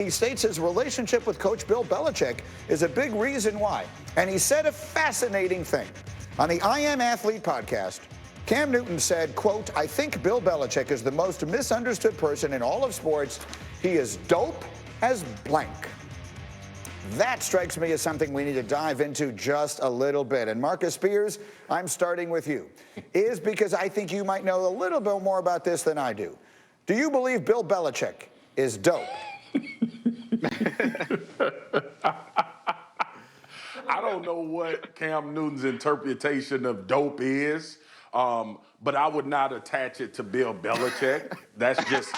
He states his relationship with Coach Bill Belichick is a big reason why. And he said a fascinating thing. On the I Am Athlete podcast, Cam Newton said, quote, "I think Bill Belichick is the most misunderstood person in all of sports. He is dope as blank." That strikes me as something we need to dive into just a little bit. And Marcus Spears, I'm starting with you. Is because I think you might know a little bit more about this than I do. Do you believe Bill Belichick is dope? I don't know what Cam Newton's interpretation of dope is, but I would not attach it to Bill Belichick. That's just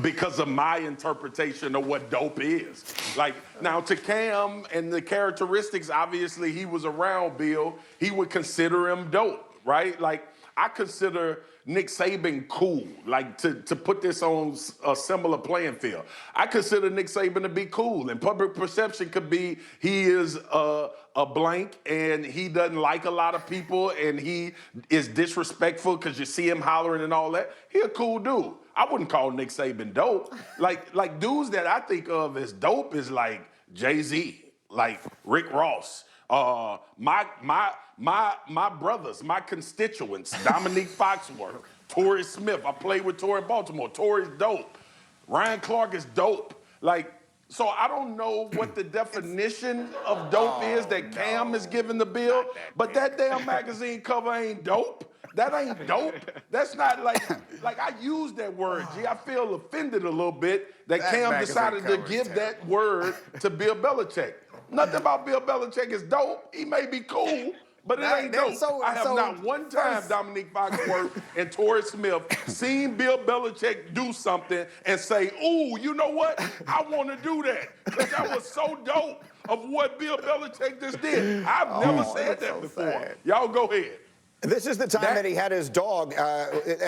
because of my interpretation of what dope is. Like, now to Cam and the characteristics, obviously he was around Bill, he would consider him dope, right? Like, I consider Nick Saban cool, like to put this on a similar playing field. I consider Nick Saban to be cool, and public perception could be he is a blank and he doesn't like a lot of people and he is disrespectful because you see him hollering and all that. He a cool dude. I wouldn't call Nick Saban dope. Like dudes that I think of as dope is like Jay-Z, like Rick Ross. My brothers, my constituents, Domonique Foxworth, Torrey Smith. I played with Torrey in Baltimore. Torrey's dope. Ryan Clark is dope. Like, so I don't know what the definition of dope is that Cam is giving the Bill, but that damn magazine cover ain't dope. That ain't dope. That's not like I use that word, G. I feel offended a little bit that Cam decided to give that word to Bill Belichick. Nothing about Bill Belichick is dope. He may be cool, but it ain't dope. I have not one time, Domonique Foxworth and Torrey Smith, seen Bill Belichick do something and say, "Ooh, you know what? I want to do that." Because that was so dope of what Bill Belichick just did. I've never said that before. Sad. Y'all go ahead. This is the time that he had his dog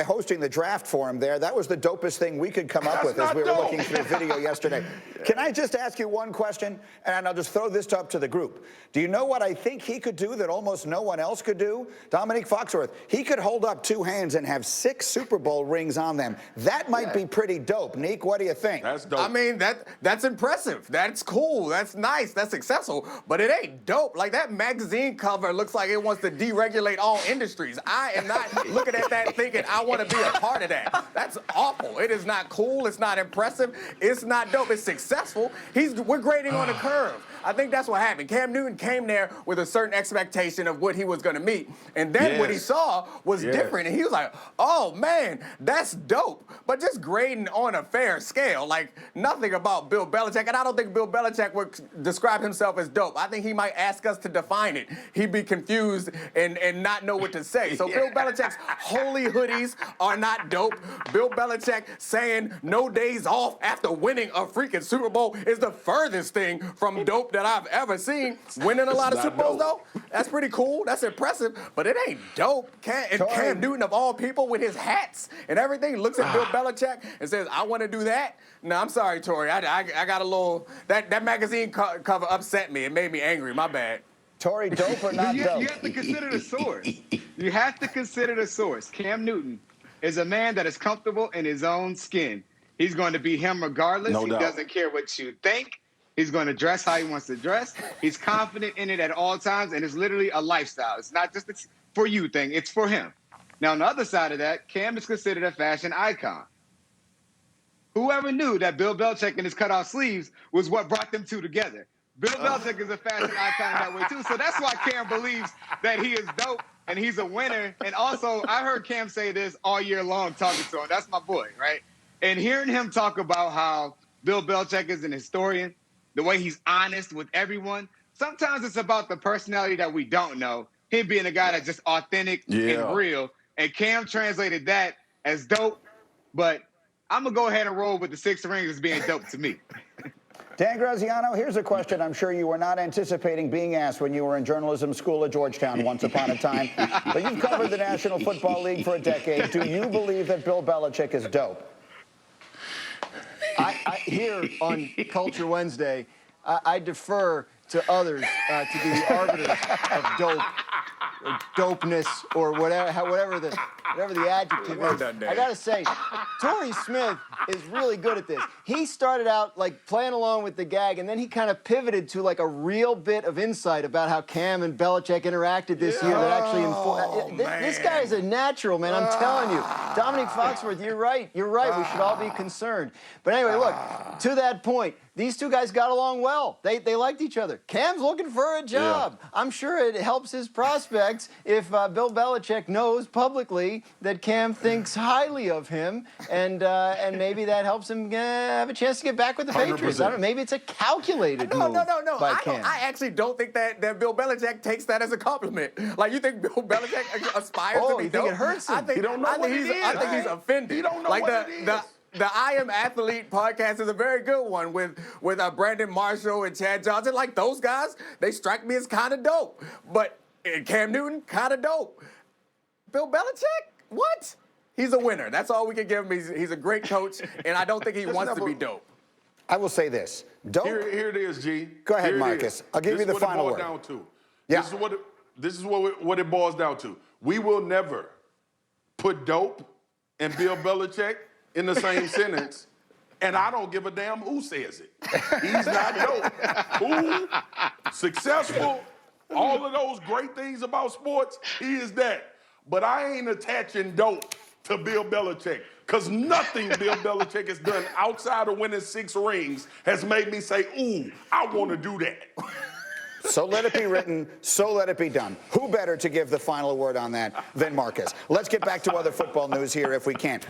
hosting the draft for him there. That was the dopest thing we could come up with as we were looking through video yesterday. Can I just ask you one question? And I'll just throw this up to the group. Do you know what I think he could do that almost no one else could do? Domonique Foxworth, he could hold up two hands and have 6 Super Bowl rings on them. That might be pretty dope. Neek, what do you think? That's dope. I mean, that's impressive. That's cool. That's nice. That's successful. But it ain't dope. Like, that magazine cover looks like it wants to deregulate all industries. I am not looking at that thinking I want to be a part of that. That's awful. It is not cool. It's not impressive. It's not dope. It's successful. We're grading on a curve. I think that's what happened. Cam Newton came there with a certain expectation of what he was going to meet. And then what he saw was different. And he was like, oh, man, that's dope. But just grading on a fair scale, like nothing about Bill Belichick. And I don't think Bill Belichick would describe himself as dope. I think he might ask us to define it. He'd be confused and not know what to say. So Bill Belichick's holy hoodies are not dope. Bill Belichick saying no days off after winning a freaking Super Bowl is the furthest thing from dope that I've ever seen. Winning a lot of Super Bowls, though, that's pretty cool. That's impressive, but it ain't dope. Cam Newton, of all people, with his hats and everything, looks at Bill Belichick and says, I want to do that? No, I'm sorry, Torrey. I got a little... That magazine cover upset me. It made me angry. My bad. Torrey, dope or not dope? You have to consider the source. You have to consider the source. Cam Newton is a man that is comfortable in his own skin. He's going to be him regardless. No doubt. He doesn't care what you think. He's going to dress how he wants to dress. He's confident in it at all times, and it's literally a lifestyle. It's not just a for you thing. It's for him. Now, on the other side of that, Cam is considered a fashion icon. Whoever knew that Bill Belichick and his cutout sleeves was what brought them two together? Bill Belichick is a fashion icon that way, too. So that's why Cam believes that he is dope and he's a winner. And also, I heard Cam say this all year long talking to him. That's my boy, right? And hearing him talk about how Bill Belichick is an historian, the way he's honest with everyone. Sometimes it's about the personality that we don't know. Him being a guy that's just authentic and real. And Cam translated that as dope. But I'm going to go ahead and roll with the 6 rings as being dope to me. Dan Graziano, here's a question I'm sure you were not anticipating being asked when you were in journalism school at Georgetown once upon a time. But you've covered the National Football League for a decade. Do you believe that Bill Belichick is dope? Here on Culture Wednesday, I defer to others to be the arbiters of dope dopeness or whatever the adjective is. I gotta say, Torrey Smith is really good at this. He started out like playing along with the gag, and then he kind of pivoted to like a real bit of insight about how Cam and Belichick interacted this year. That actually this guy is a natural, man. I'm telling you, Domonique Foxworth, you're right. You're right. We should all be concerned. But anyway, look, to that point, these two guys got along well. They liked each other. Cam's looking for a job. Yeah. I'm sure it helps his prospects if Bill Belichick knows publicly that Cam thinks highly of him, and maybe that helps him have a chance to get back with the Patriots. I don't know, maybe it's a calculated move by Cam. I actually don't think that Bill Belichick takes that as a compliment. Like, you think Bill Belichick aspires to be you think it hurts him? I think he's offended. He don't know like what it is. The I Am Athlete podcast is a very good one with Brandon Marshall and Chad Johnson. Like, those guys, they strike me as kind of dope. But Cam Newton, kind of dope. Bill Belichick, what? He's a winner. That's all we can give him. He's a great coach, and I don't think he wants to be dope. I will say this. Dope. Here it is, G. Go ahead, Marcus. I'll give you the final word. Down to. Yeah. This is what it boils down to. We will never put dope and Bill Belichick in the same sentence, and I don't give a damn who says it. He's not dope. Who, successful, all of those great things about sports, he is that. But I ain't attaching dope to Bill Belichick, because nothing Bill Belichick has done outside of winning 6 rings has made me say, ooh, I want to do that. So let it be written, so let it be done. Who better to give the final word on that than Marcus? Let's get back to other football news here if we can.